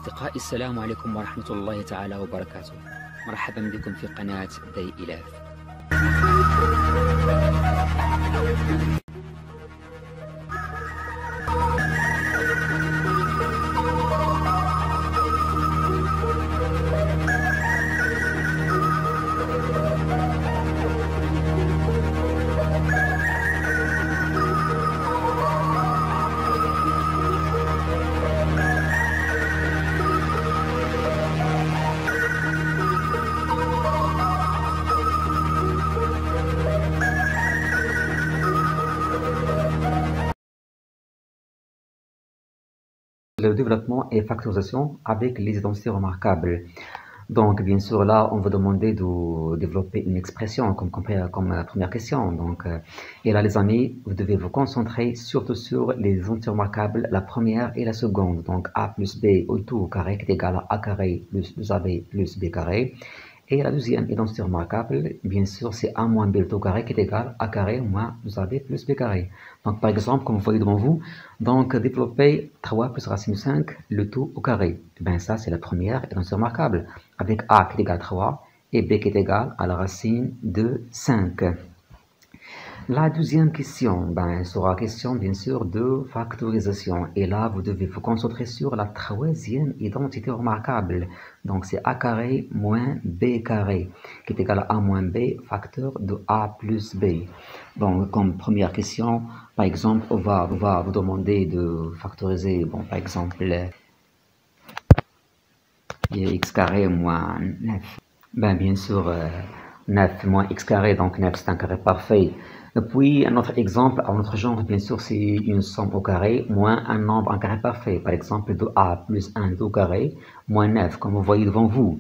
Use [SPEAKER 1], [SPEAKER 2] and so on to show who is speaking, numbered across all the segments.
[SPEAKER 1] أصدقائي السلام عليكم ورحمة الله تعالى وبركاته. مرحبا بكم في قناة دي إلاف.
[SPEAKER 2] Le développement et factorisation avec les identités remarquables. Donc, bien sûr, là, on va demander de développer une expression comme première question. Donc, et là, les amis, vous devez vous concentrer surtout sur les identités remarquables, la première et la seconde. Donc, a plus b au tout au carré qui est égal à a carré plus 2ab plus b carré. Et la deuxième identité remarquable, bien sûr, c'est a moins b le tout au carré qui est égal à a carré moins 2ab plus b carré. Donc, par exemple, comme vous voyez devant vous, donc développer 3 plus racine de 5, le tout au carré. Et bien, ça, c'est la première identité remarquable, avec a qui est égal à 3 et b qui est égal à la racine de 5. La deuxième question, ben, sera question bien sûr de factorisation. Et là, vous devez vous concentrer sur la troisième identité remarquable. Donc, c'est a carré moins b carré, qui est égal à a moins b facteur de a plus b. Donc, comme première question, par exemple, on va vous demander de factoriser, bon, par exemple, x carré moins 9. Ben, bien sûr, 9 moins x carré, donc 9 c'est un carré parfait. Et puis, un autre exemple, un autre genre, bien sûr, c'est une somme au carré moins un nombre en carré parfait. Par exemple, 2a plus 1 au carré moins 9, comme vous voyez devant vous.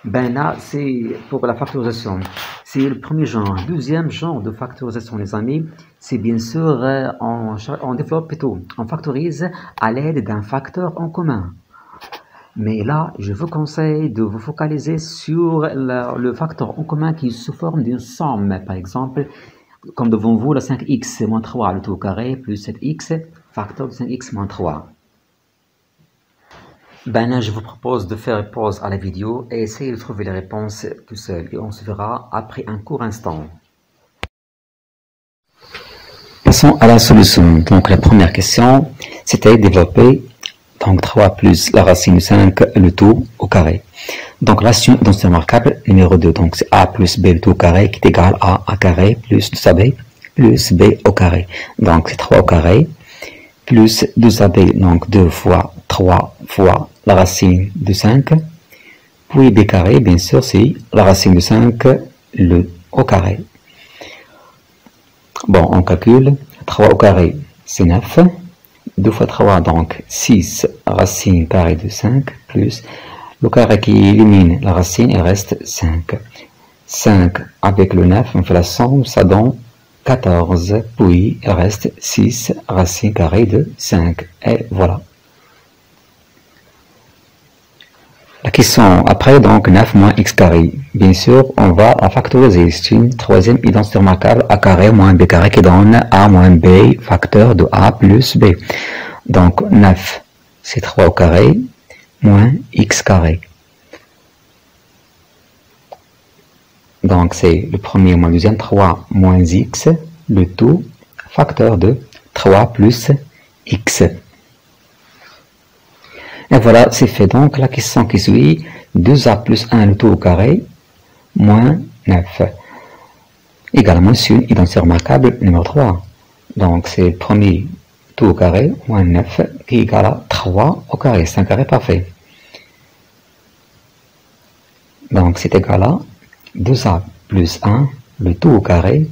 [SPEAKER 2] Ben là, c'est pour la factorisation. C'est le premier genre. Deuxième genre de factorisation, les amis, c'est bien sûr, on développe plutôt, on factorise à l'aide d'un facteur en commun. Mais là, je vous conseille de vous focaliser sur le facteur en commun qui est sous forme d'une somme. Par exemple, comme devant vous, le 5x moins 3, le tout au carré, plus 7x, facteur de 5x moins 3. Ben là, je vous propose de faire pause à la vidéo et essayer de trouver les réponses tout seul. Et on se verra après un court instant. Passons à la solution. Donc, la première question, c'était développer donc 3 plus la racine de 5, le tout au carré. Donc, la suite dans ce remarquable numéro 2, donc c'est a plus b le tout au carré qui est égal à a carré plus 2ab plus b au carré. Donc, c'est 3 au carré plus 2ab, donc 2 fois 3 fois la racine de 5. Puis b carré, bien sûr, c'est la racine de 5, le au carré. Bon, on calcule 3 au carré, c'est 9. 2 fois 3, donc 6 racine carrée de 5, plus le carré qui élimine la racine, il reste 5. 5 avec le 9, on fait la somme, ça donne 14, puis il reste 6 racine carrée de 5. Et voilà. La question après, donc 9 moins x carré. Bien sûr, on va la factoriser. C'est une troisième identité remarquable, a carré moins b carré qui donne a moins b facteur de a plus b. Donc 9, c'est 3 au carré moins x carré. Donc c'est le premier moins le deuxième, 3 moins x, le tout facteur de 3 plus x. Et voilà, c'est fait. Donc, la question qui suit, 2a plus 1 le tout au carré, moins 9. Également, c'est une identité remarquable numéro 3. Donc, c'est le premier tout au carré, moins 9, qui est égal à 3 au carré. C'est un carré parfait. Donc, c'est égal à 2a plus 1, le tout au carré.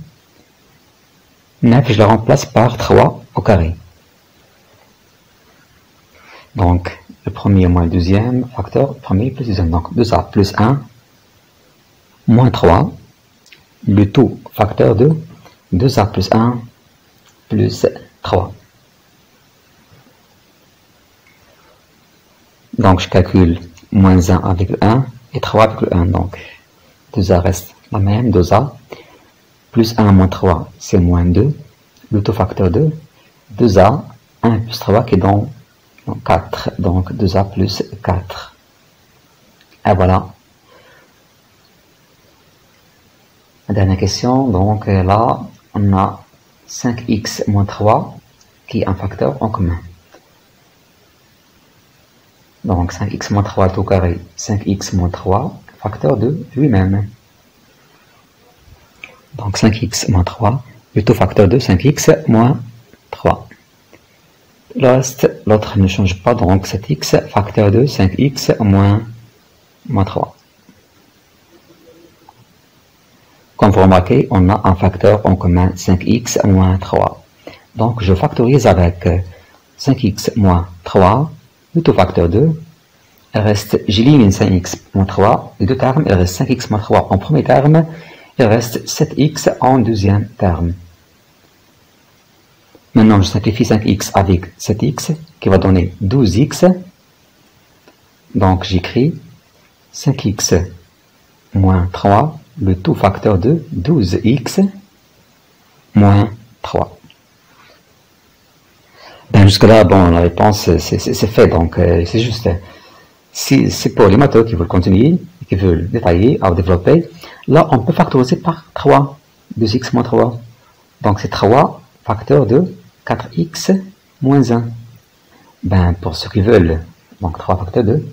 [SPEAKER 2] 9, je le remplace par 3 au carré. Donc, le premier moins le deuxième, facteur premier plus deuxième. Donc 2a plus 1, moins 3, le tout facteur de 2a plus 1 plus 3. Donc je calcule moins 1 avec le 1 et 3 avec le 1. Donc 2a reste la même, 2a plus 1 moins 3, c'est moins 2, le tout facteur de 2a, 1 plus 3 qui donne Donc 4, donc 2a plus 4. Et voilà. La dernière question, donc là, on a 5x moins 3 qui est un facteur en commun. Donc 5x moins 3 tout carré, 5x moins 3, facteur de lui-même. Donc 5x moins 3, le tout facteur de 5x moins 3. Le reste, l'autre ne change pas, donc 7x, facteur de 5x moins 3. Comme vous remarquez, on a un facteur en commun 5x moins 3. Donc je factorise avec 5x moins 3, le tout facteur 2. Il reste, j'élimine 5x moins 3, les deux termes, il reste 5x moins 3 en premier terme, il reste 7x en deuxième terme. Maintenant, je simplifie 5x avec 7x, qui va donner 12x. Donc, j'écris 5x moins 3, le tout facteur de 12x moins 3. Ben, jusque-là, bon, la réponse, c'est fait, donc c'est juste. Si c'est pour les matheux qui veulent continuer, qui veulent détailler, à développer, là, on peut factoriser par 3, 2x moins 3. Donc, c'est 3 facteur de 4x moins 1. Ben, pour ceux qui veulent, donc 3 facteur de,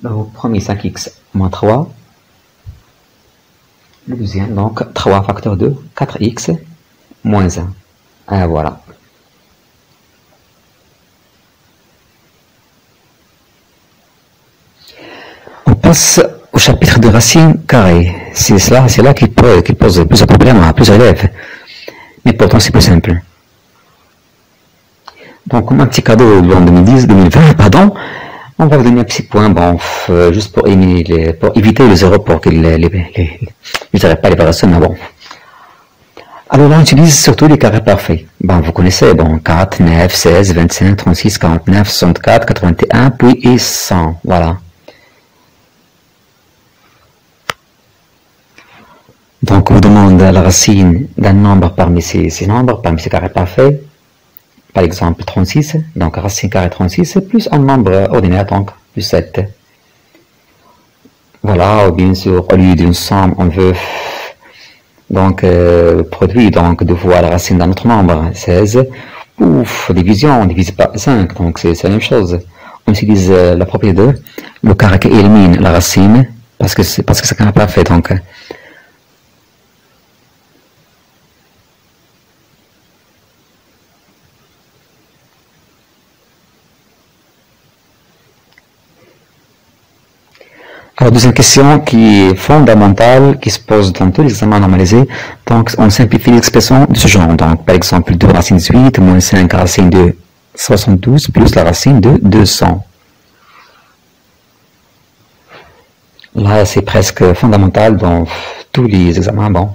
[SPEAKER 2] le premier 5x moins 3, le deuxième, donc 3 facteur de 4x moins 1. Et voilà. On passe au chapitre de racines carrées. C'est là qu'il pose plus de problèmes à plusieurs élèves. Mais pourtant, c'est plus simple. Donc, comme un petit cadeau en 2020, pardon, on va vous donner un petit point, bon, juste pour éviter les erreurs, pour que je dirais pas les variations, mais bon. Alors là, on utilise surtout les carrés parfaits. Bon, vous connaissez, bon, 4, 9, 16, 25, 36, 49, 64, 81, puis et 100, voilà. Donc, on vous demande la racine d'un nombre parmi ces nombres, parmi ces carrés parfaits. Par exemple, 36, donc racine carrée 36, plus un nombre ordinaire, donc plus 7. Voilà, bien sûr, au lieu d'une somme, on veut donc produire donc deux fois la racine d'un autre nombre, 16. Ouf, division, on divise par 5, donc c'est la même chose. On utilise la propriété de le carré qui élimine la racine, parce que c'est un carré parfait, donc. Alors, deuxième question qui est fondamentale, qui se pose dans tous les examens normalisés. Donc, on simplifie l'expression de ce genre. Donc, par exemple, 2 racine 18 moins 5 racine de 72 plus la racine de 200. Là, c'est presque fondamental dans tous les examens. Bon.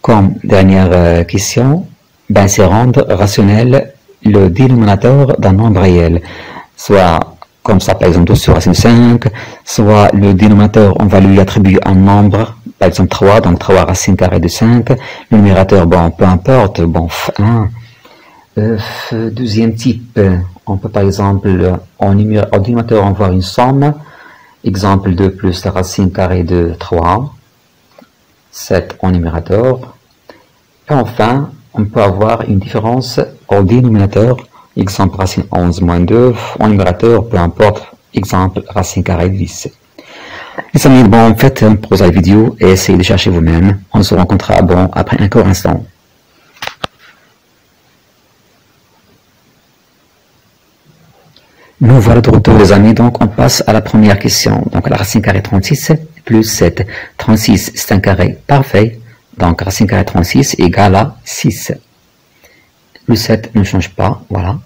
[SPEAKER 2] Comme dernière question, ben, c'est rendre rationnel le dénominateur d'un nombre réel. Soit comme ça, par exemple, 12 sur racine 5, soit le dénominateur, on va lui attribuer un nombre, par exemple 3, donc 3 racine carrée de 5. Le numérateur, bon, peu importe, bon, 1. Deuxième type, on peut par exemple, au dénominateur, avoir une somme, exemple 2 plus la racine carrée de 3, 7 en numérateur. Et enfin, on peut avoir une différence au dénominateur, exemple racine 11 moins 2, en numérateur, peu importe, exemple racine carrée de 10. Les amis, bon, faites une pause à la vidéo et essayez de chercher vous-même. On se rencontrera, bon, après un court instant. Nous voilà de retour, les amis, donc on passe à la première question. Donc la racine carrée 36 plus 7. 36, c'est un carré parfait, donc racine carrée 36 égale à 6. Le 7 ne change pas, voilà.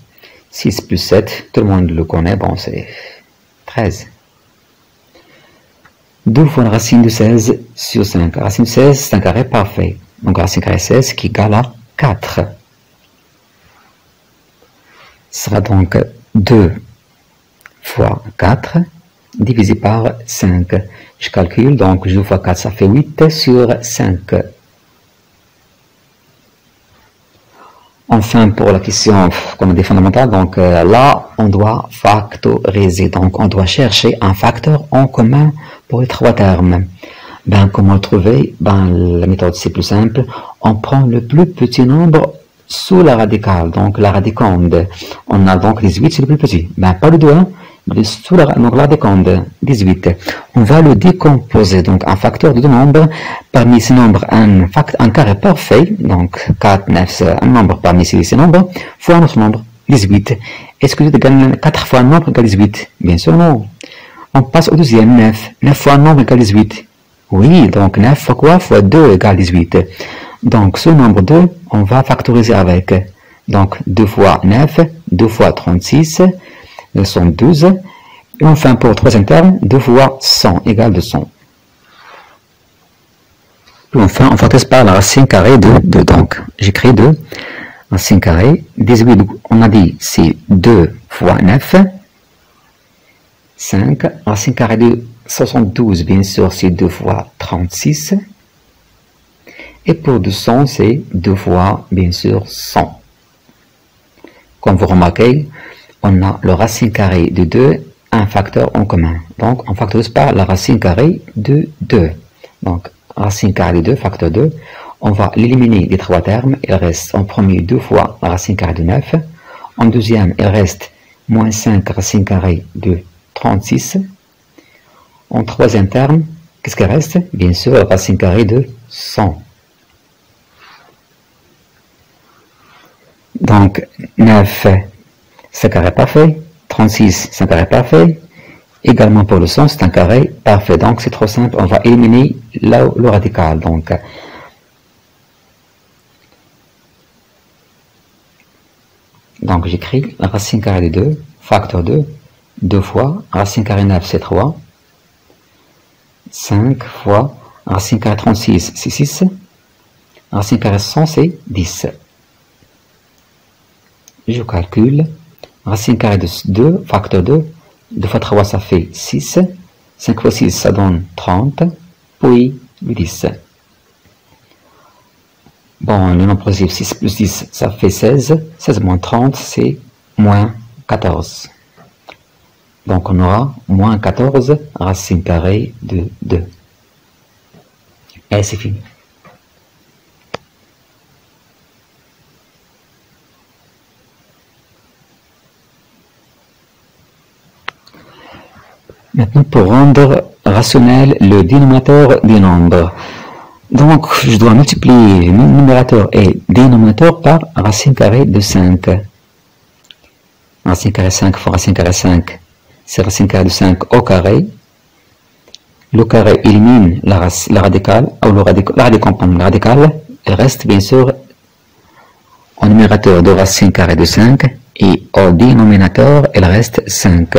[SPEAKER 2] 6 plus 7, tout le monde le connaît, bon, c'est 13. 2 fois la racine de 16 sur 5. La racine de 16, c'est un carré parfait. Donc, racine carrée 16 qui égale à 4. Ce sera donc 2 fois 4 divisé par 5. Je calcule, donc 2 fois 4, ça fait 8 sur 5. Enfin, pour la question qu'on a dit fondamentale, donc là, on doit factoriser. Donc, on doit chercher un facteur en commun pour les trois termes. Ben, comment le trouver? Ben, la méthode, c'est plus simple. On prend le plus petit nombre sous la radicale, donc la radicande. On a donc 18, c'est le plus petit. Ben, pas le 2, hein, mais sous la radicande, 18. On va le décomposer, donc un facteur de deux nombres. Parmi ces nombres, un carré parfait, donc 4, 9, c'est un nombre parmi ces nombres, fois un autre nombre, 18. Est-ce que 4 fois un nombre égale 18? Bien sûr, non. On passe au deuxième, 9. 9 fois un nombre égale 18. Oui, donc 9 fois quoi? Fois 2 égale 18. Donc, ce nombre 2, on va factoriser avec. Donc, 2 fois 9, 2 fois 36, 112. Et enfin, pour le troisième terme, 2 fois 100 égale 200. Et enfin, on factorise par la racine carrée de 2. Donc, j'écris 2. Racine carrée. 18, on a dit, c'est 2 fois 9. 5. Racine carrée de 72, bien sûr, c'est 2 fois 36. Et pour 200, c'est 2 fois, bien sûr, 100. Comme vous remarquez, on a le racine carrée de 2, un facteur en commun. Donc, on factorise par la racine carrée de 2. Donc, racine carrée de 2, facteur 2. On va l'éliminer des trois termes. Il reste en premier 2 fois la racine carrée de 9. En deuxième, il reste moins 5 racine carrée de 36. En troisième terme, qu'est-ce qui reste? Bien sûr, la racine carrée de 100. Donc, 9, c'est un carré parfait. 36, c'est un carré parfait. Également pour le 100, c'est un carré parfait. Donc, c'est trop simple. On va éliminer le radical. Donc j'écris la racine carrée de 2, facteur 2, 2 fois, racine carrée 9, c'est 3. 5 fois, racine carrée 36, c'est 6. Racine carrée 100, c'est 10. Je calcule. Racine carrée de 2, facteur 2. 2 fois 3, ça fait 6. 5 fois 6, ça donne 30. Puis 10. Bon, le nombre positif, 6 plus 10, ça fait 16. 16 moins 30, c'est moins 14. Donc on aura moins 14 racine carrée de 2. Et c'est fini. Maintenant, pour rendre rationnel le dénominateur des nombres. Donc, je dois multiplier le numérateur et dénominateur par racine carrée de 5. Racine carrée 5 fois racine carrée 5, c'est racine carrée de 5 au carré. Le carré élimine la radicale, ou la radicale, il reste bien sûr au numérateur de racine carrée de 5 et au dénominateur, il reste 5.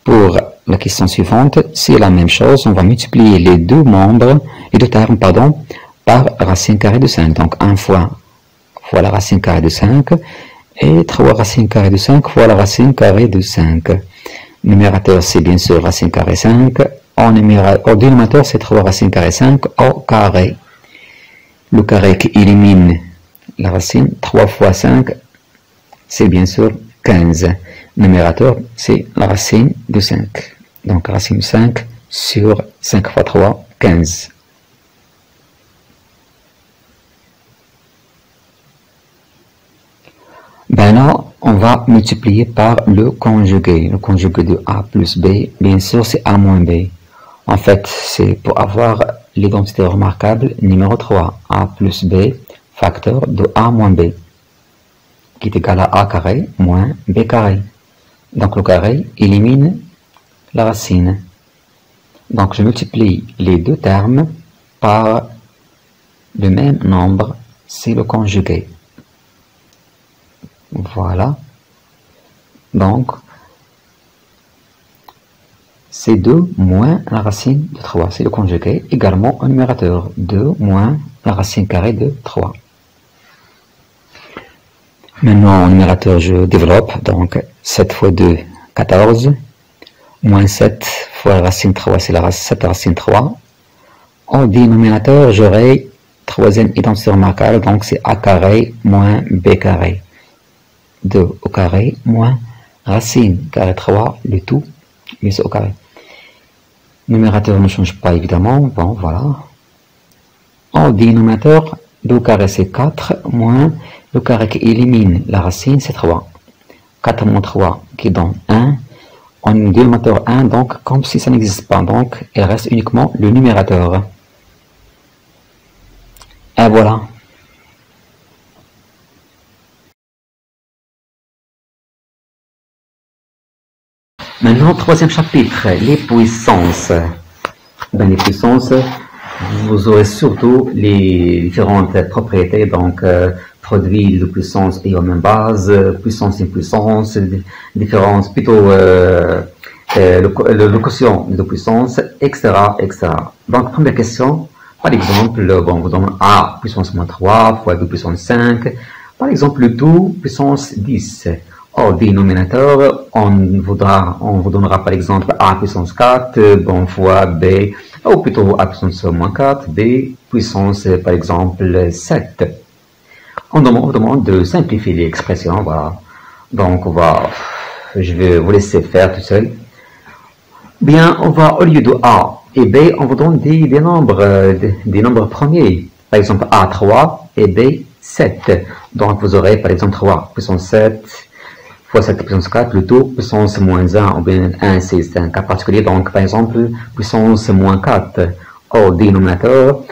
[SPEAKER 2] Pour la question suivante, c'est la même chose, on va multiplier les deux termes, par racine carrée de 5. Donc 1 fois la racine carrée de 5 et 3 racines carrées de 5 fois la racine carrée de 5. Numérateur, c'est bien sûr racine carrée 5. Au dénominateur, c'est 3 racines carrée 5 au carré. Le carré qui élimine la racine, 3 fois 5, c'est bien sûr 15. Numérateur, c'est la racine de 5. Donc racine de 5 sur 5 fois 3, 15. Ben là, on va multiplier par le conjugué. Le conjugué de A plus B, bien sûr, c'est A moins B. En fait, c'est pour avoir l'identité remarquable numéro 3. A plus B, facteur de A moins B, qui est égal à A carré moins B carré. Donc le carré élimine la racine. Donc je multiplie les deux termes par le même nombre, c'est le conjugué. Voilà. Donc, c'est 2 moins la racine de 3, c'est le conjugué, également au numérateur. 2 moins la racine carrée de 3. Maintenant, au numérateur, je développe, donc 7 fois 2, 14, moins 7 fois la racine 3, c'est la 7 racine 3. Au dénominateur, j'aurai troisième identité remarquable, donc c'est a carré moins b carré. 2 au carré moins racine carré 3, le tout, mais c'est au carré. Numérateur ne change pas évidemment, bon voilà. En dénominateur, 2 au carré c'est 4, moins le carré qui élimine la racine c'est 3. 4 moins 3 qui donne 1. En dénominateur 1, donc comme si ça n'existe pas, donc il reste uniquement le numérateur. Et voilà. Maintenant, troisième chapitre, les puissances. Dans les puissances, vous aurez surtout les différentes propriétés, donc produit de puissance et aux mêmes bases, puissance et puissance, différence plutôt le quotient de puissance, etc., etc. Donc, première question, par exemple, bon, vous donne A puissance moins 3 fois B puissance 5, par exemple, le tout puissance 10. Au dénominateur, on vous donnera par exemple A puissance 4, bon, fois B, ou plutôt A puissance moins 4, B puissance par exemple 7. On vous demande de simplifier l'expression, voilà. Donc, je vais vous laisser faire tout seul. Bien, on va, au lieu de A et B, on vous donne des nombres premiers. Par exemple, A 3 et B 7. Donc, vous aurez par exemple 3 puissance 7, fois 7 puissance 4, le tout puissance moins 1, ou bien 1, c'est un cas particulier, donc par exemple, puissance moins 4, au dénominateur,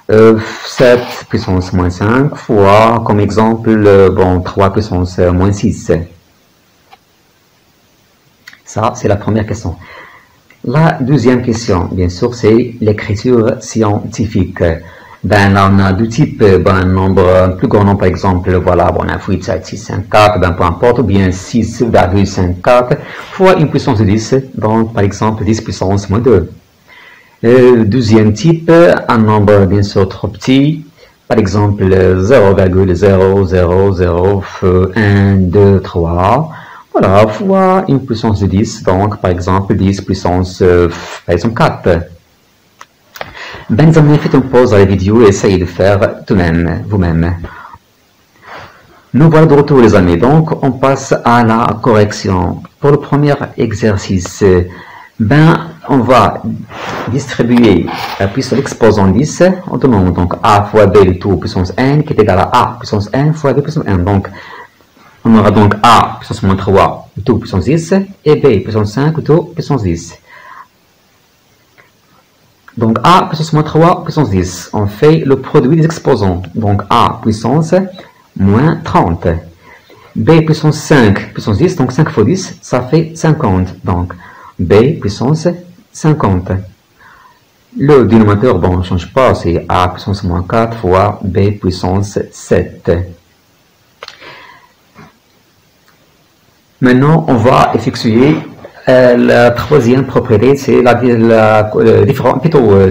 [SPEAKER 2] 7 puissance moins 5, fois, comme exemple, bon, 3 puissance moins 6. Ça, c'est la première question. La deuxième question, bien sûr, c'est l'écriture scientifique. Ben, là, on a deux types, un nombre, plus grand nombre, par exemple, voilà, bon, on a 8, 7, 6, 5, 4, ben, peu importe, ou bien 6,54 fois une puissance de 10, donc, par exemple, 10 puissance moins 2. Deuxième type, un nombre, bien sûr, trop petit, par exemple, 0,0000123, voilà, fois une puissance de 10, donc, par exemple, 10 puissance, par exemple, 4. Ben, vous avez fait une pause dans la vidéo et essayez de faire vous-même. Nous voilà de retour, les amis. Donc, on passe à la correction. Pour le premier exercice, ben, on va distribuer la puissance l'exposant 10. On demande donc A fois B le tout puissance n qui est égal à A puissance n fois B puissance n. Donc, on aura donc A puissance moins 3 le tout puissance 10 et B puissance 5 le tout puissance 10. Donc, A puissance moins 3 puissance 10, on fait le produit des exposants. Donc, A puissance moins 30. B puissance 5 puissance 10, donc 5 fois 10, ça fait 50. Donc, B puissance 50. Le dénominateur, bon, on ne change pas, c'est A puissance moins 4 fois B puissance 7. Maintenant, on va effectuer la troisième propriété, c'est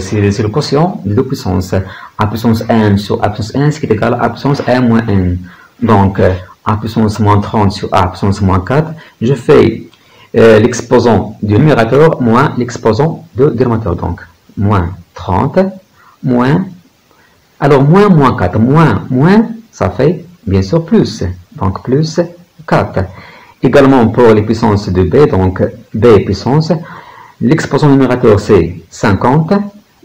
[SPEAKER 2] c'est le quotient de puissance. A puissance n sur A puissance n, ce qui est égal à A puissance n moins n. Donc, A puissance moins 30 sur A puissance moins 4, je fais l'exposant du numérateur moins l'exposant du dénominateur. Donc, moins 30, moins, alors moins 4, moins, ça fait bien sûr plus. Donc, plus 4. Également pour les puissances de B, donc B puissance, l'exposant numérateur c'est 50,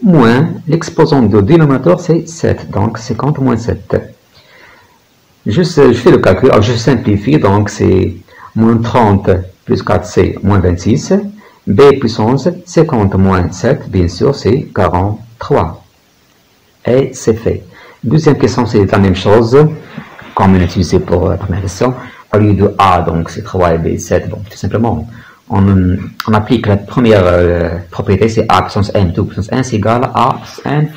[SPEAKER 2] moins l'exposant de dénominateur c'est 7, donc 50 moins 7. Je fais le calcul, alors je simplifie, donc c'est moins 30 plus 4 c'est moins 26, B puissance 50 moins 7, bien sûr c'est 43. Et c'est fait. Deuxième question c'est la même chose, comme on a utilisé pour la première question. Au lieu de A, donc c'est 3 et B, 7, donc tout simplement, on applique la première propriété, c'est A puissance n, tout puissance n, c'est égal à A puissance n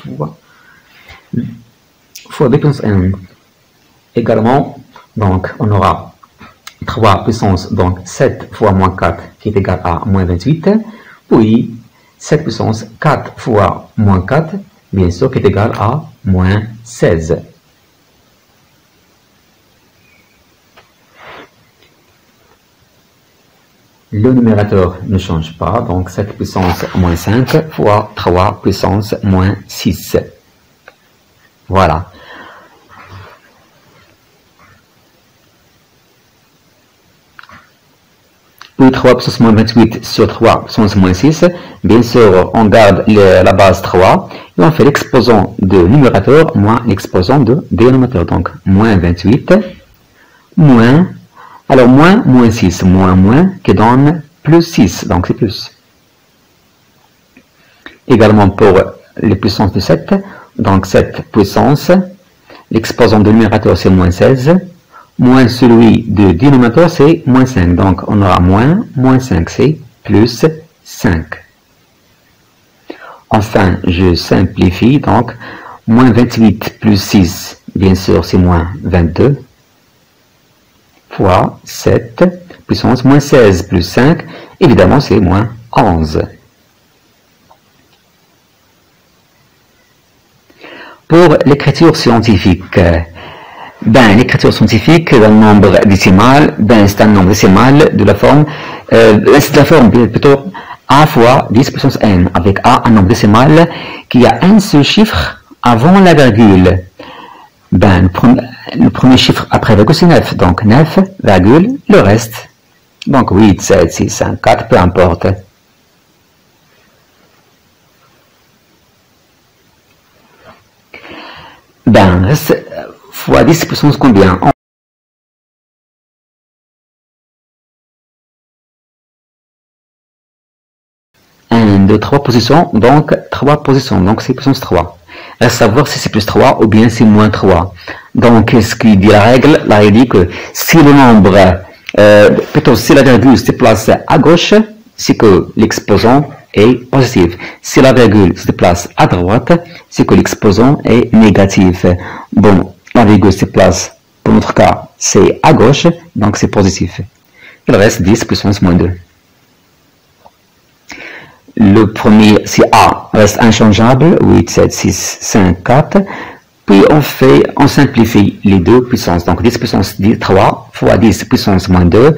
[SPEAKER 2] fois B puissance n. Également, donc on aura 3 puissance, donc 7 fois moins 4, qui est égal à moins 28, puis 7 puissance 4 fois moins 4, bien sûr, qui est égal à moins 16. Le numérateur ne change pas, donc 7 puissance moins 5 fois 3 puissance moins 6. Voilà. Puis 3 puissance moins 28 sur 3 puissance moins 6. Bien sûr, on garde la base 3 et on fait l'exposant de numérateur moins l'exposant de dénominateur. Donc, moins 28, moins, alors moins 6, moins, qui donne plus 6, donc c'est plus. Également pour les puissances de 7, donc 7 puissance, l'exposant de numérateur c'est moins 16, moins celui de dénominateur, c'est moins 5. Donc, on aura moins 5, c'est plus 5. Enfin, je simplifie. Donc, moins 28 plus 6, bien sûr, c'est moins 22. Fois 7, puissance moins 16 plus 5, évidemment, c'est moins 11. Pour l'écriture scientifique, l'écriture scientifique d'un nombre décimal, c'est un nombre décimal de la forme, c'est la forme plutôt a fois 10 puissance n, avec a un nombre décimal qui a un seul chiffre avant la virgule. Le premier chiffre après virgule c'est 9, donc 9, virgule, le reste. Donc 8, 7, 6, 5, 4, peu importe. Fois 10 puissance combien? 1, 2, 3 positions, donc 3 positions, donc c'est puissance 3. Reste à savoir si c'est plus 3 ou bien c'est moins 3. Donc, ce qui dit la règle? La règle dit que si le nombre, plutôt si la virgule se place à gauche, c'est que l'exposant est positif. Si la virgule se place à droite, c'est que l'exposant est négatif. Bon, la virgule se place, pour notre cas, c'est à gauche, donc c'est positif. Il reste 10 puissance moins 2. Le premier, c'est A, reste inchangeable, 8, 7, 6, 5, 4. Puis on simplifie les deux puissances. Donc 10 puissance 3 fois 10 puissance moins 2,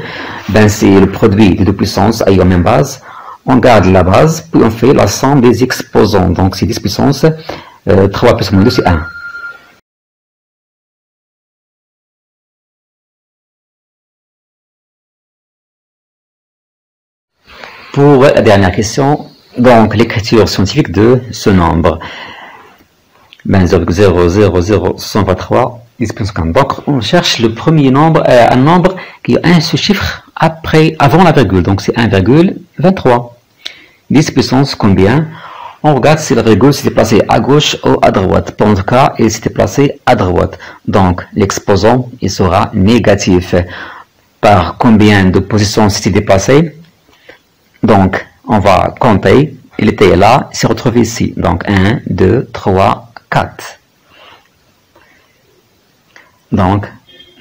[SPEAKER 2] c'est le produit des deux puissances ayant la même base. On garde la base, puis on fait la somme des exposants. Donc c'est 10 puissance, 3 puissance moins 2, c'est 1. Pour la dernière question, donc l'écriture scientifique de ce nombre. 0,00123, 10,50. Donc on cherche le premier nombre, un nombre qui a un seul chiffre avant la virgule. Donc c'est 1,23. 10 puissance combien? On regarde si la virgule s'était placée à gauche ou à droite. Pour notre cas, elle s'était placée à droite. Donc l'exposant il sera négatif. Par combien de positions s'était déplacé? Donc, on va compter. Il était là, il s'est retrouvé ici. Donc, 1, 2, 3, 4. Donc,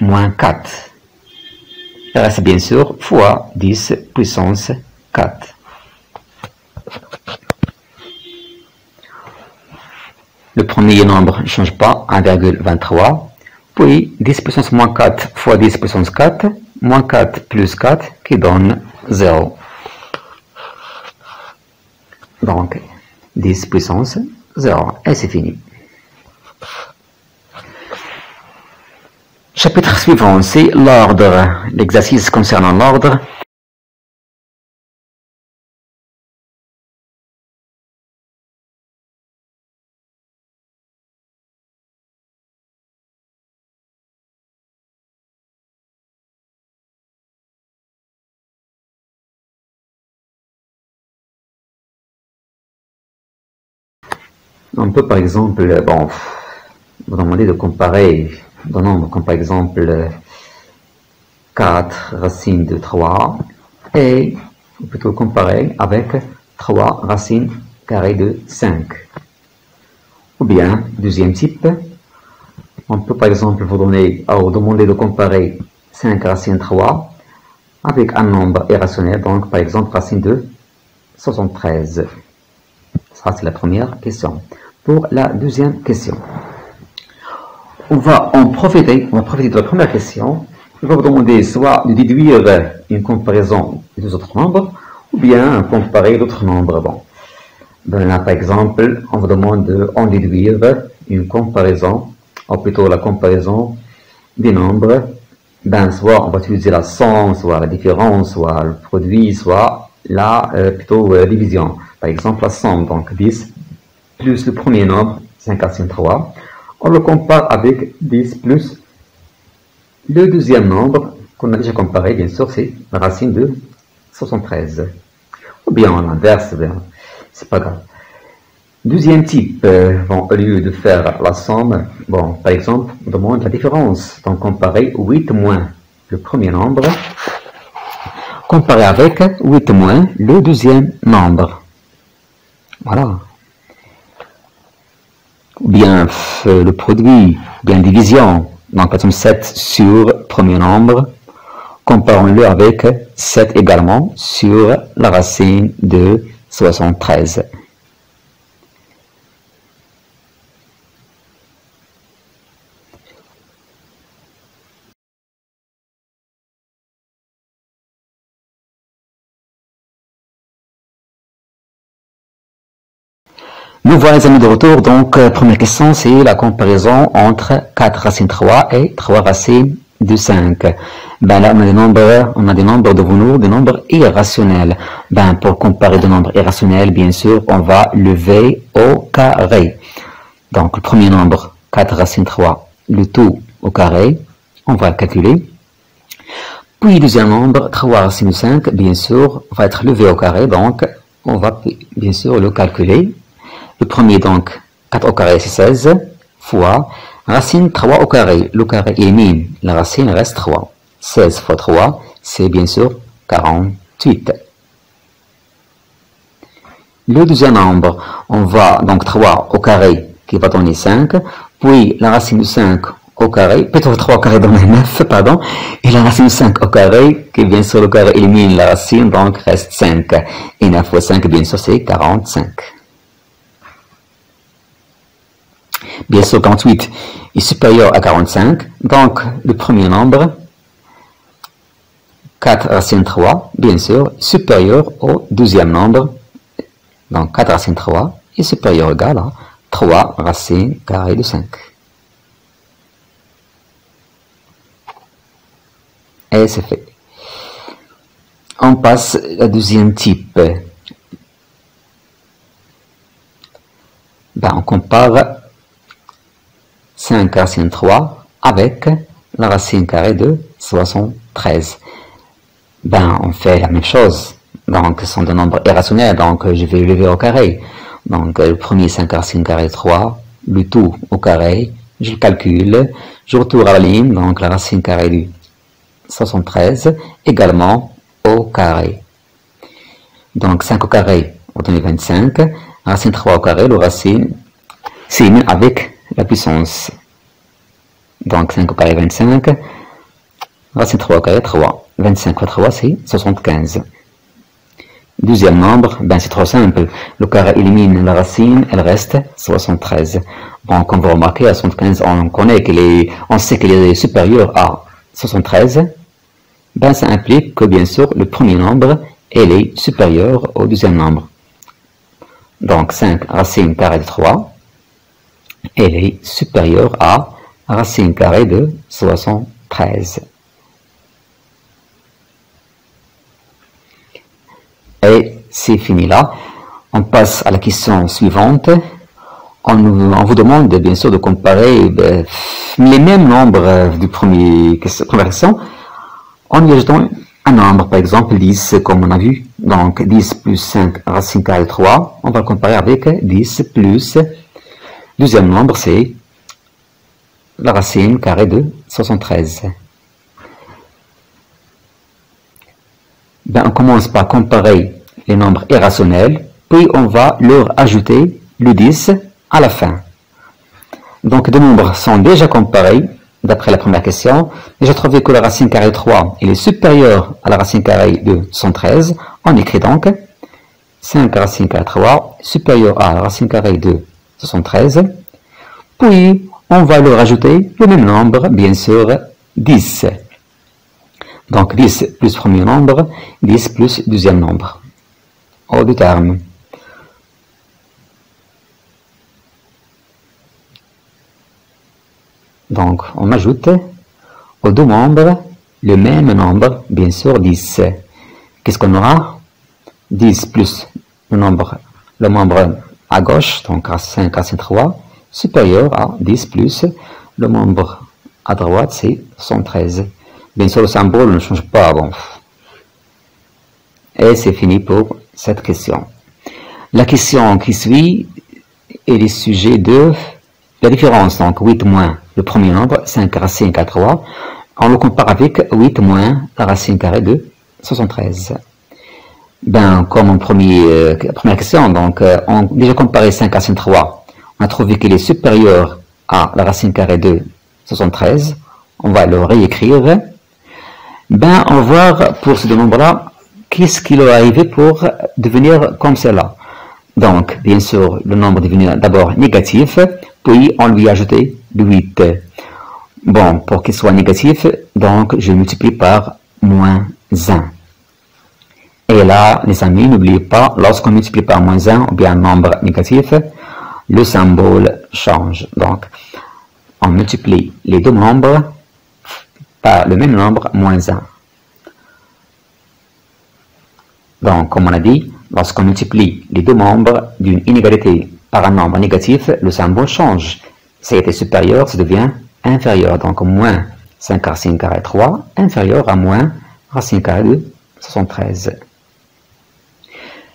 [SPEAKER 2] moins 4. Il reste bien sûr fois 10 puissance 4. Le premier nombre ne change pas, 1,23. Puis, 10 puissance moins 4 fois 10 puissance 4, moins 4 plus 4, qui donne 0. Donc, 10 puissance 0. Et c'est fini. Chapitre suivant, c'est l'ordre. L'exercice concernant l'ordre. On peut par exemple, vous demander de comparer des nombres comme par exemple 4 racines de 3 et plutôt comparer avec 3 racines carrées de 5. Ou bien, deuxième type, on peut par exemple vous demander de comparer 5 racines 3 avec un nombre irrationnel, donc par exemple racine de 73. Ça, c'est la première question. Pour la deuxième question, on va profiter de la première question. On va vous demander soit de déduire une comparaison des deux autres nombres, ou bien comparer d'autres nombres. Là, par exemple, on vous demande de en déduire une comparaison, ou plutôt la comparaison des nombres. Ben, soit on va utiliser la somme, soit la différence, soit le produit, soit la division. Par exemple, la somme, donc 10 plus le premier nombre, 5 racine 3. On le compare avec 10 plus le deuxième nombre, qu'on a déjà comparé, bien sûr, c'est la racine de 73. Ou bien en inverse, c'est pas grave. Deuxième type, bon, au lieu de faire la somme, bon, par exemple, on demande la différence. Donc, comparer 8 moins le premier nombre, comparer avec 8 moins le deuxième nombre. Voilà. Ou bien le produit, bien division. Donc, par exemple, 7 sur premier nombre, comparons-le avec 7 également sur la racine de 73. Nous voilà les amis de retour, donc première question c'est la comparaison entre 4 racines 3 et 3 racines de 5. Ben là on a des nombres devant nous, des nombres irrationnels. Ben pour comparer des nombres irrationnels, bien sûr, on va lever au carré. Donc le premier nombre, 4 racines 3, le tout au carré, on va le calculer. Puis le deuxième nombre, 3 racines de 5, bien sûr, va être levé au carré, donc on va bien sûr le calculer. Le premier, donc, 4 au carré, c'est 16, fois racine 3 au carré. Le carré élimine, la racine reste 3. 16 fois 3, c'est bien sûr 48. Le deuxième nombre, on va, donc 3 au carré, qui va donner 5, puis la racine de 5 au carré, plutôt 3 au carré donne 9, pardon, et la racine de 5 au carré, qui bien sûr le carré élimine la racine, donc reste 5. Et 9 fois 5, bien sûr, c'est 45. Bien sûr, 48 est supérieur à 45, donc le premier nombre, 4 racine 3, bien sûr, supérieur au deuxième nombre, donc 4 racine 3 est supérieur ou égal à 3 racines carrées de 5. Et c'est fait. On passe au deuxième type. Ben, on compare 5 racine 3 avec la racine carrée de 73. Ben, on fait la même chose. Donc, ce sont des nombres irrationnels, donc je vais lever au carré. Donc, le premier 5 racine carrée de 3, le tout au carré, je le calcule, je retourne à la ligne, donc la racine carrée de 73, également au carré. Donc, 5 au carré, on donne 25, racine 3 au carré, le racine s'élimine avec la puissance. Donc 5 au carré 25, racine 3 au carré 3. 25 fois 3 c'est 75. Deuxième nombre, ben c'est trop simple. Le carré élimine la racine, elle reste 73. Donc on va remarquer à 75, on sait qu'il est supérieur à 73. Ben ça implique que bien sûr le premier nombre elle est supérieur au deuxième nombre. Donc 5 racine carrée de 3. Elle est supérieure à racine carrée de 73. Et c'est fini là. On passe à la question suivante. On vous demande bien sûr de comparer les mêmes nombres du première question en y ajoutant un nombre, par exemple 10 comme on a vu. Donc 10 plus 5 racine carrée de 3, on va le comparer avec 10 plus deuxième nombre, c'est la racine carrée de 73. Ben, on commence par comparer les nombres irrationnels, puis on va leur ajouter le 10 à la fin. Donc, deux nombres sont déjà comparés, d'après la première question. Déjà trouvé que la racine carrée de 3 est supérieure à la racine carrée de 113. On écrit donc 5 racine carrée de 3 supérieure à la racine carrée de 73. Puis, on va leur ajouter le même nombre, bien sûr, 10. Donc, 10 plus premier nombre, 10 plus deuxième nombre. Hors du terme. Donc, on ajoute aux deux membres le même nombre, bien sûr, 10. Qu'est-ce qu'on aura? 10 plus le membre à gauche, donc racine 3, supérieur à 10 plus le membre à droite, c'est 113. Bien sûr, le symbole ne change pas. Bon. Et c'est fini pour cette question. La question qui suit est le sujet de la différence. Donc 8 moins le premier nombre, 5 racine carrée 3. On le compare avec 8 moins la racine carrée de 73. Ben, comme en première question, donc on a déjà comparé 5 racine 3. On a trouvé qu'il est supérieur à la racine carrée de 73. On va le réécrire. Ben, on va voir pour ce nombre-là, qu'est-ce qui leur est arrivé pour devenir comme cela. Donc, bien sûr, le nombre devient d'abord négatif, puis on lui a ajouté le 8. Bon, pour qu'il soit négatif, donc je multiplie par moins 1. Et là, les amis, n'oubliez pas, lorsqu'on multiplie par moins 1 ou bien un nombre négatif, le symbole change. Donc, on multiplie les deux nombres par le même nombre, moins 1. Donc, comme on a dit, lorsqu'on multiplie les deux membres d'une inégalité par un nombre négatif, le symbole change. Si était supérieur, ça devient inférieur. Donc, moins 5 racine carrée 3, inférieur à moins racine carrée de 73.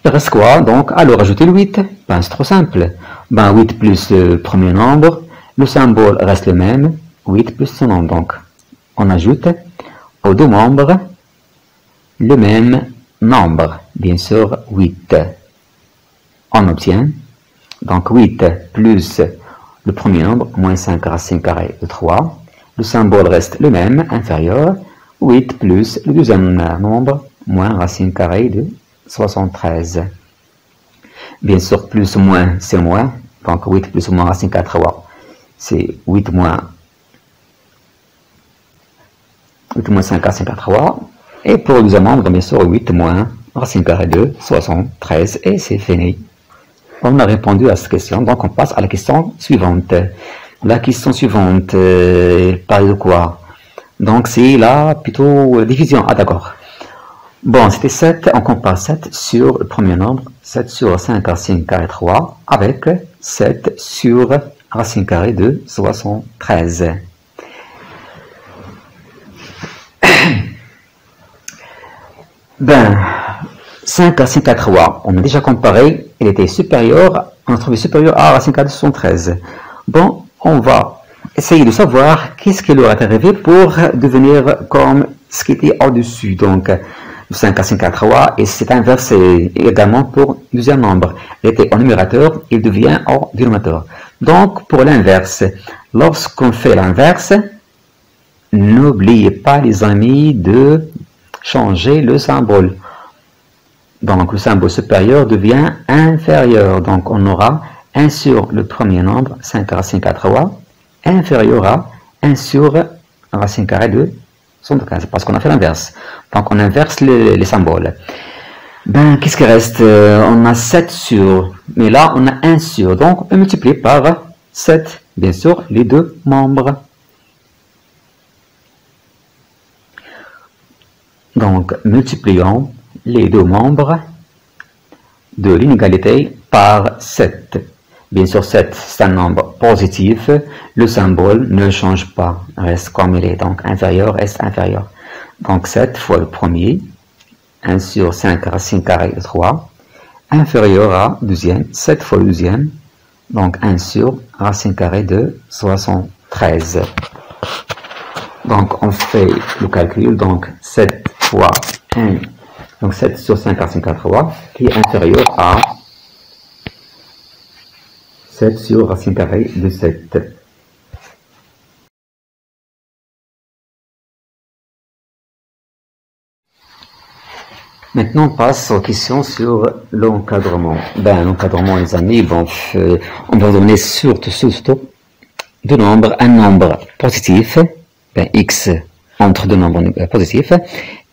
[SPEAKER 2] Il reste quoi? Donc, alors rajouter le 8. Ben, c'est trop simple. Ben, 8 plus le premier nombre, le symbole reste le même, 8 plus son nombre. Donc, on ajoute aux deux membres le même nombre, bien sûr 8. On obtient donc 8 plus le premier nombre, moins 5 racine carrée de 3. Le symbole reste le même, inférieur, 8 plus le deuxième nombre, moins racine carrée de 73. Bien sûr, plus ou moins, c'est moins. Donc 8 plus ou moins racine carrée de 3, c'est 8 moins 5 racine carrée de 3. Et pour le deuxième nombre, bien sûr, 8 moins racine carrée de 73. Et c'est fini. On a répondu à cette question. Donc, on passe à la question suivante. La question suivante, parle de quoi? Donc, c'est là, plutôt, division. Ah, d'accord. Bon, c'était 7. On compare 7 sur le premier nombre. 7 sur 5 racine carrée 3 avec 7 sur racine carrée de 73. Ben, 5 racine carrée 3, on a déjà comparé, il était supérieur, on a trouvé supérieur à racine carrée de 73. Bon, on va essayer de savoir qu'est-ce qui leur est arrivé pour devenir comme ce qui était au-dessus. Donc, 5 racine carrée 3, et c'est inversé également pour le deuxième nombre. Il était au numérateur, il devient au dénominateur. Donc, pour l'inverse, lorsqu'on fait l'inverse, n'oubliez pas, les amis, de changer le symbole. Donc, le symbole supérieur devient inférieur. Donc, on aura 1 sur le premier nombre, 5 racine carrée 3, inférieur à 1 sur racine carrée de 75, parce qu'on a fait l'inverse. Donc, on inverse les symboles. Ben, qu'est-ce qui reste? On a 7 sur, mais là, on a 1 sur. Donc, on multiplie par 7, bien sûr, les deux membres. Donc, multiplions les deux membres de l'inégalité par 7. Bien sûr, 7, c'est un nombre positif. Le symbole ne change pas, reste comme il est. Donc, inférieur reste inférieur. Donc, 7 fois le premier, 1 sur 5 racine carrée de 3, inférieur à deuxième, 7 fois le deuxième, donc 1 sur racine carrée de 73. Donc, on fait le calcul, donc 7 fois 1, donc 7 sur 5 racine carrée de 3, qui est inférieur à 7 sur racine carrée de 7. Maintenant, on passe aux questions sur l'encadrement. Ben, l'encadrement, les amis, bon, on va donner surtout deux nombres, un nombre positif, ben, x entre deux nombres positifs,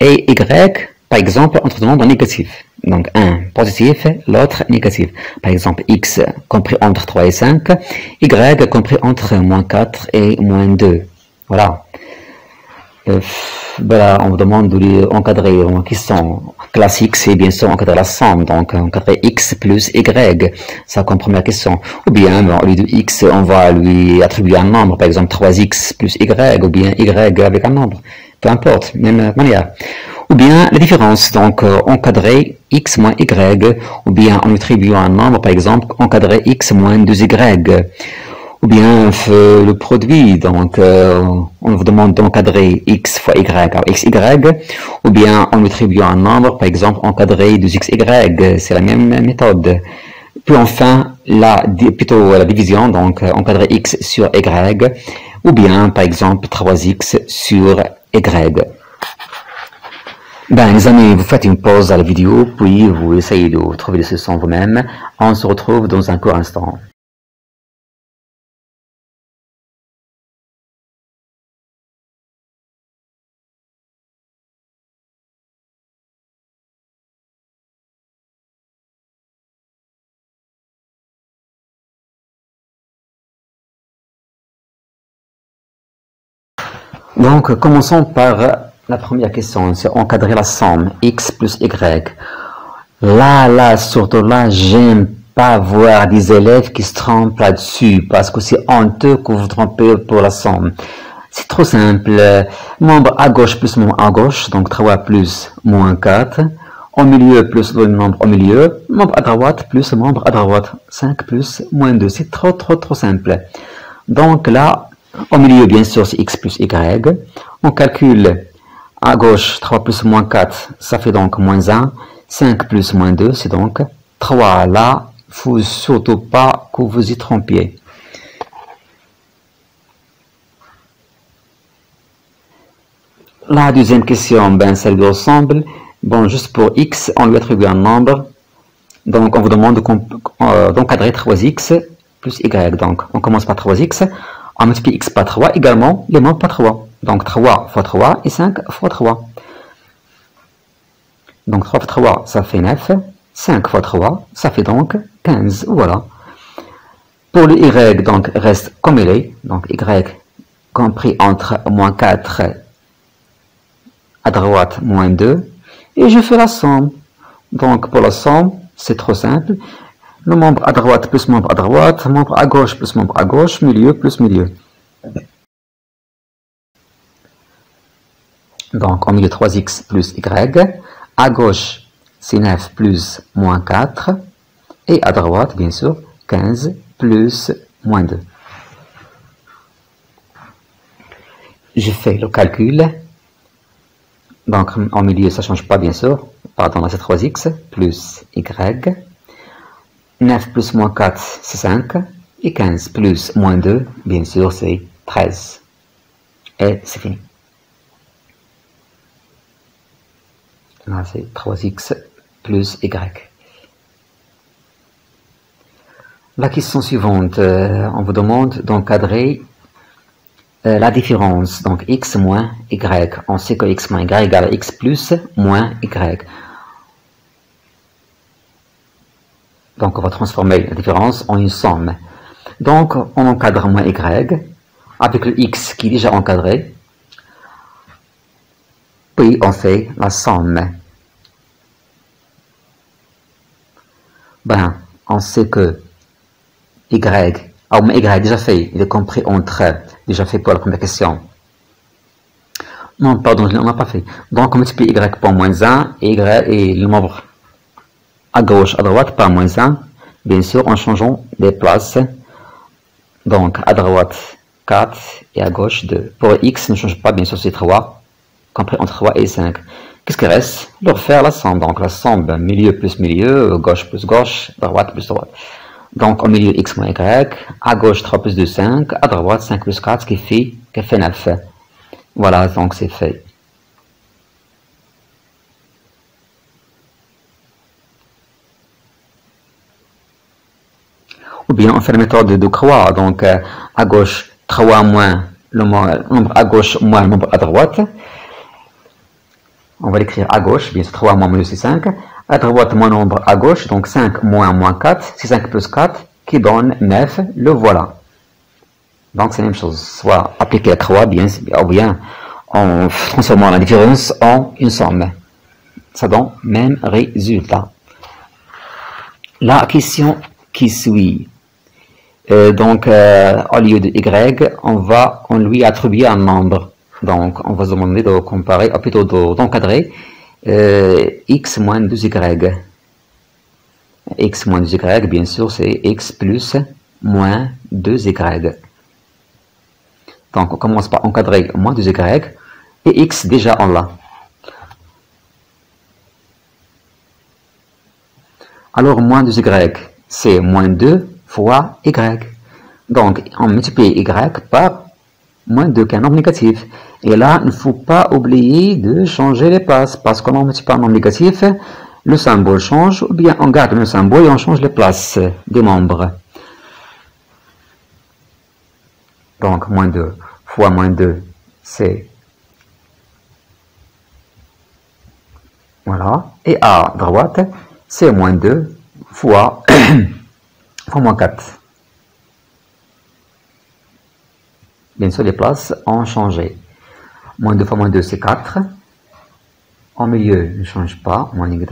[SPEAKER 2] et y, par exemple, entre deux nombres négatifs. Donc un positif, l'autre négatif. Par exemple, x compris entre 3 et 5, y compris entre moins 4 et moins 2. Voilà. Voilà, on vous demande de les encadrer en question classique, c'est bien sûr encadrer la somme, donc encadrer x plus y, ça comme première question. Ou bien, au lieu de x, on va lui attribuer un nombre, par exemple 3x plus y, ou bien y avec un nombre, peu importe, même manière. Ou bien la différence, donc encadrer x moins y, ou bien en lui attribuant un nombre, par exemple encadrer x moins 2y. Ou bien le produit, donc on vous demande d'encadrer x fois y par xy, ou bien en attribuant un nombre, par exemple encadrer 2xy, c'est la même méthode. Puis enfin, plutôt la division, donc encadrer x sur y, ou bien par exemple 3x sur y. Ben les amis, vous faites une pause à la vidéo, puis vous essayez de trouver les solutions vous-même. On se retrouve dans un court instant. Donc, commençons par la première question, c'est encadrer la somme x plus y. Là, surtout là, j'aime pas voir des élèves qui se trompent là-dessus, parce que c'est honteux que vous vous trompez pour la somme. C'est trop simple. Membre à gauche plus membre à gauche, donc 3 plus moins 4. Au milieu plus le nombre au milieu. Membre à droite plus membre à droite. 5 plus moins 2. C'est trop simple. Donc là, au milieu, bien sûr, c'est x plus y. On calcule à gauche 3 plus moins 4, ça fait donc moins 1. 5 plus moins 2, c'est donc 3. Là, il ne faut surtout pas que vous y trompiez. La deuxième question, ben, celle de l'ensemble. Bon, juste pour x, on lui attribue un nombre. Donc, on vous demande d'encadrer 3x plus y. Donc, on commence par 3x. On multiplie x par 3, également les membres par 3. Donc 3 fois 3 et 5 fois 3. Donc 3 fois 3, ça fait 9. 5 fois 3, ça fait donc 15. Voilà. Pour le y, donc reste comme il est. Donc y compris entre moins 4 à droite, moins 2. Et je fais la somme. Donc pour la somme, c'est trop simple. Le membre à droite plus membre à droite, membre à gauche plus membre à gauche, milieu plus milieu. Donc, au milieu 3x plus y. À gauche, c'est 9 plus moins 4. Et à droite, bien sûr, 15 plus moins 2. Je fais le calcul. Donc, au milieu, ça ne change pas, bien sûr. Pardon, là, c'est 3x plus y. 9 plus moins 4, c'est 5. Et 15 plus moins 2, bien sûr, c'est 13. Et c'est fini. Là, c'est 3x plus y. La question suivante, on vous demande d'encadrer la différence. Donc, x moins y. On sait que x moins y égale à x plus moins y. Donc, on va transformer la différence en une somme. Donc, on encadre moins y avec le x qui est déjà encadré. Puis, on fait la somme. Ben, on sait que y, y déjà fait, il est compris entre, déjà fait pour la première question. Non, pardon, on n'a pas fait. Donc, on multiplie y par moins 1 et le nombre à gauche, à droite par moins 1, bien sûr, en changeant les places. Donc, à droite, 4 et à gauche, 2. Pour x, ne change pas, bien sûr, c'est 3, compris entre 3 et 5. Qu'est-ce qui reste? Leur faire la somme. Donc, la somme, milieu plus milieu, gauche plus gauche, droite plus droite. Donc, au milieu, x moins y, à gauche, 3 plus 2, 5, à droite, 5 plus 4, ce qui fait 9. Voilà, donc c'est fait. Ou bien on fait la méthode de croix, donc à gauche 3 moins le nombre à gauche moins le nombre à droite. On va l'écrire à gauche, bien sûr 3 moins milieu c'est 5. À droite, mon nombre à gauche, donc 5 moins 4, c'est 5 plus 4 qui donne 9, le voilà. Donc c'est la même chose, soit appliquer la croix, ou bien en transformant la différence en une somme. Ça donne même résultat. La question qui suit. Au lieu de y, on lui attribuer un nombre. Donc, on va se demander de comparer, ou plutôt d'encadrer x moins 2y. X moins 2y, bien sûr, c'est x plus moins 2y. Donc, on commence par encadrer moins 2y, et x, déjà, on l'a. Alors, moins 2y, c'est moins 2 fois y. Donc, on multiplie y par moins 2, qui est un nombre négatif. Et là, il ne faut pas oublier de changer les places, parce qu'on ne multiplie pas un nombre négatif, le symbole change, ou bien on garde le symbole et on change les places des nombres. Donc, moins 2 fois moins 2, c'est... Voilà. Et à droite, c'est moins 2 fois, fois moins 4. Bien sûr, les places ont changé. Moins 2 fois moins 2, c'est 4. Au milieu, ne change pas, moins y.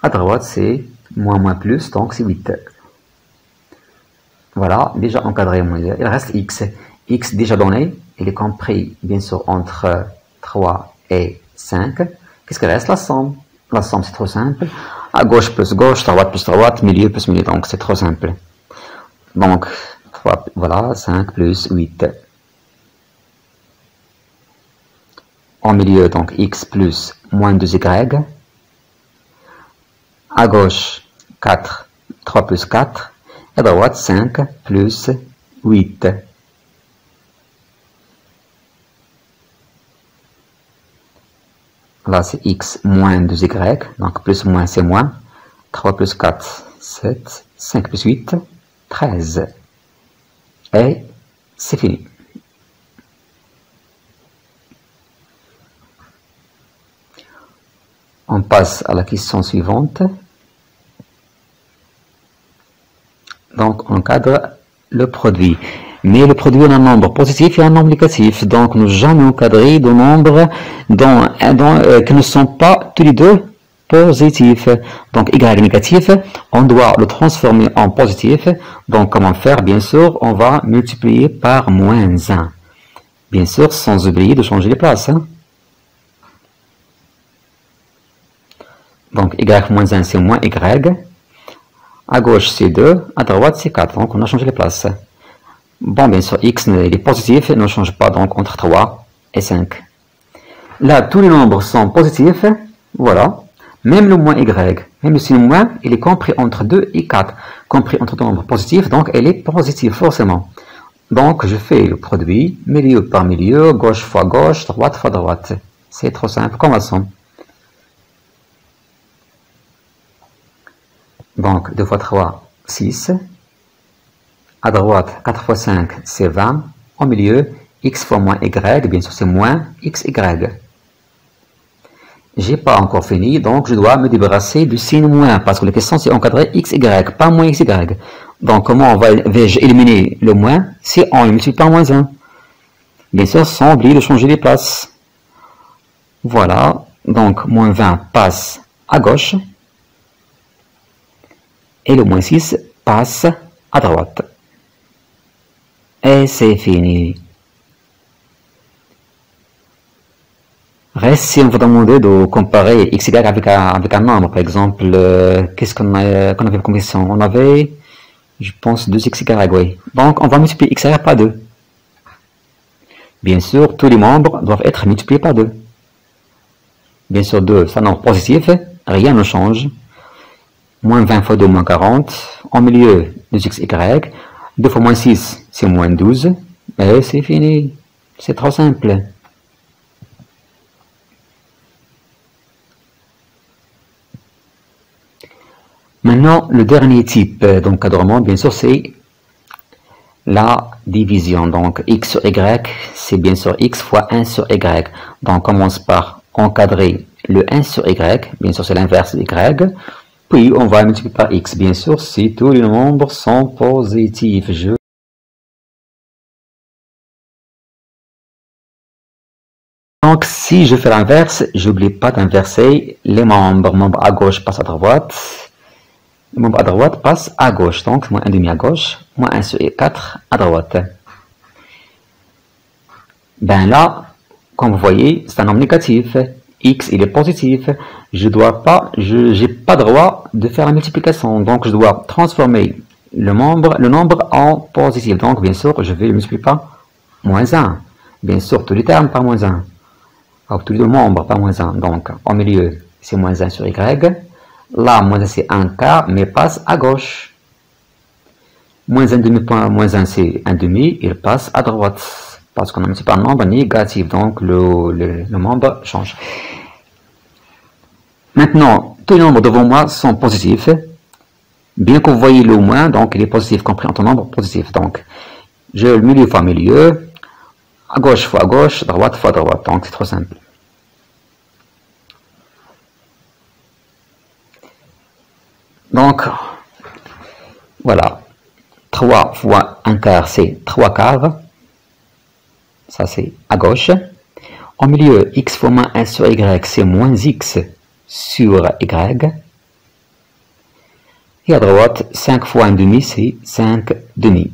[SPEAKER 2] À droite, c'est moins plus, donc c'est 8. Voilà, déjà encadré moins 2. Il reste x. X déjà donné, il est compris, bien sûr, entre 3 et 5. Qu'est-ce qu'il reste? La somme. La somme, c'est trop simple. À gauche plus gauche, droite plus droite, milieu plus milieu, donc c'est trop simple. Donc, 3, voilà, 5 plus 8. Au milieu, donc x plus moins 2y. À gauche, 4, 3 plus 4. Et à droite, 5 plus 8. Là, c'est x moins 2y. Donc, plus moins, c'est moins. 3 plus 4, 7. 5 plus 8, 13. Et c'est fini. On passe à la question suivante. Donc, on encadre le produit. Mais le produit est un nombre positif et un nombre négatif. Donc, nous jamais encadrer de nombres qui ne sont pas tous les deux positifs. Donc, y négatif, on doit le transformer en positif. Donc, comment faire? Bien sûr, on va multiplier par moins 1. Bien sûr, sans oublier de changer les places. Hein. Donc, y moins 1, c'est moins y. À gauche, c'est 2. À droite, c'est 4. Donc, on a changé les places. Bon, bien sûr, x il est positif, ne change pas donc entre 3 et 5. Là, tous les nombres sont positifs. Voilà. Même le moins y. Même si le moins, il est compris entre 2 et 4. Compris entre deux nombres positifs, donc il est positif, forcément. Donc, je fais le produit, milieu par milieu, gauche fois gauche, droite fois droite. C'est trop simple comme façon. Donc, 2 fois 3, 6. À droite, 4 fois 5, c'est 20. Au milieu, x fois moins y, bien sûr, c'est moins xy. J'ai pas encore fini, donc je dois me débarrasser du signe moins, parce que la question, c'est encadrer xy, pas moins xy. Donc, comment vais-je éliminer le moins si on le multiplie par moins 1? Bien sûr, sans oublier de changer les places. Voilà, donc, moins 20 passe à gauche. Et le moins 6 passe à droite. Et c'est fini. Reste si on vous demande de comparer xy avec un nombre. Par exemple, qu'est-ce qu'on avait comme question? On avait, je pense, 2xy, oui. Donc, on va multiplier xy par 2. Bien sûr, tous les membres doivent être multipliés par 2. Bien sûr, 2, c'est un nombre positif, rien ne change. Moins 20 fois 2, moins 40. En milieu, 2xy. 2 fois moins 6, c'est moins 12. Et c'est fini. C'est trop simple. Maintenant, le dernier type d'encadrement, bien sûr, c'est la division. Donc, x sur y, c'est bien sûr x fois 1 sur y. Donc, on commence par encadrer le 1 sur y, bien sûr c'est l'inverse de y, puis on va multiplier par x, bien sûr si tous les nombres sont positifs. Donc si je fais l'inverse, j'oublie pas d'inverser les membres. Membre à gauche passe à droite, le membre à droite passe à gauche, donc moins 1 demi à gauche, moins 1 sur 4 à droite. Ben là, comme vous voyez, c'est un nombre négatif. X il est positif. Je n'ai pas droit de faire la multiplication. Donc je dois transformer le nombre en positif. Donc bien sûr, je vais le multiplier par moins 1. Bien sûr, tous les termes par moins 1. Alors, tous les membres par moins 1. Donc au milieu, c'est moins 1 sur y. Là, moins 1 c'est 1 quart, mais passe à gauche. Moins 1 demi point moins 1 c'est 1 demi, il passe à droite. Parce qu'on a multiplié par un nombre négatif, donc le membre change. Maintenant, tous les nombres devant moi sont positifs. Bien que vous voyez le moins, donc il est positif compris entre nombre positif. Donc, je le milieu fois milieu, à gauche fois gauche, droite fois droite. Donc, c'est trop simple. Donc, voilà. 3 fois 1 quart, c'est 3 quarts. Ça, c'est à gauche. Au milieu, x fois moins 1 sur y, c'est moins x sur y. Et à droite, 5 fois 1 demi, c'est 5 demi.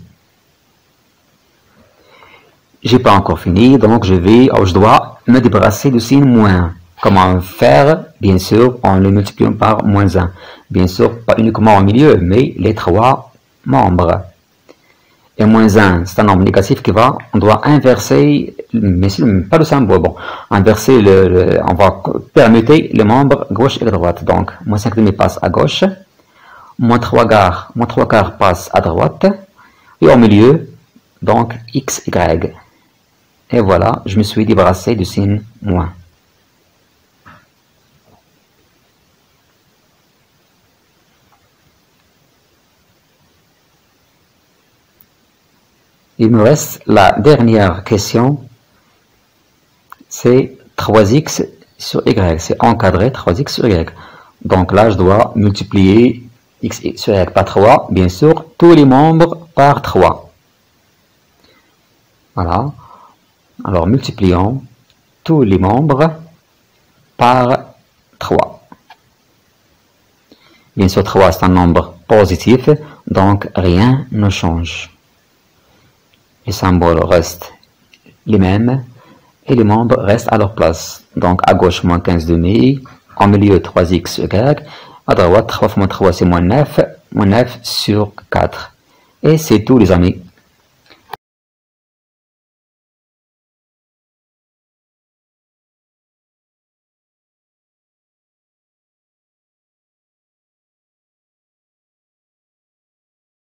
[SPEAKER 2] J'ai pas encore fini, donc je dois me débarrasser du signe moins. Comment faire? Bien sûr, en le multipliant par moins 1. Bien sûr, pas uniquement au milieu, mais les 3 membres. Et moins 1, c'est un nombre négatif on doit inverser, mais pas le symbole, bon, inverser on va permuter les membres gauche et droite. Donc, moins 5 demi passe à gauche, moins 3 quarts passe à droite, et au milieu, donc, x, y. Et voilà, je me suis débarrassé du signe moins. Il me reste la dernière question, c'est 3x sur y, c'est encadré 3x sur y. Donc là, je dois multiplier x sur y par 3, bien sûr, tous les membres par 3. Voilà. Alors, multiplions tous les membres par 3. Bien sûr, 3, c'est un nombre positif, donc rien ne change. Les symboles restent les mêmes et les membres restent à leur place. Donc à gauche, moins 15 demi, en milieu 3x sur y, à droite 3 fois moins 3 c'est moins 9 sur 4. Et c'est tout les amis.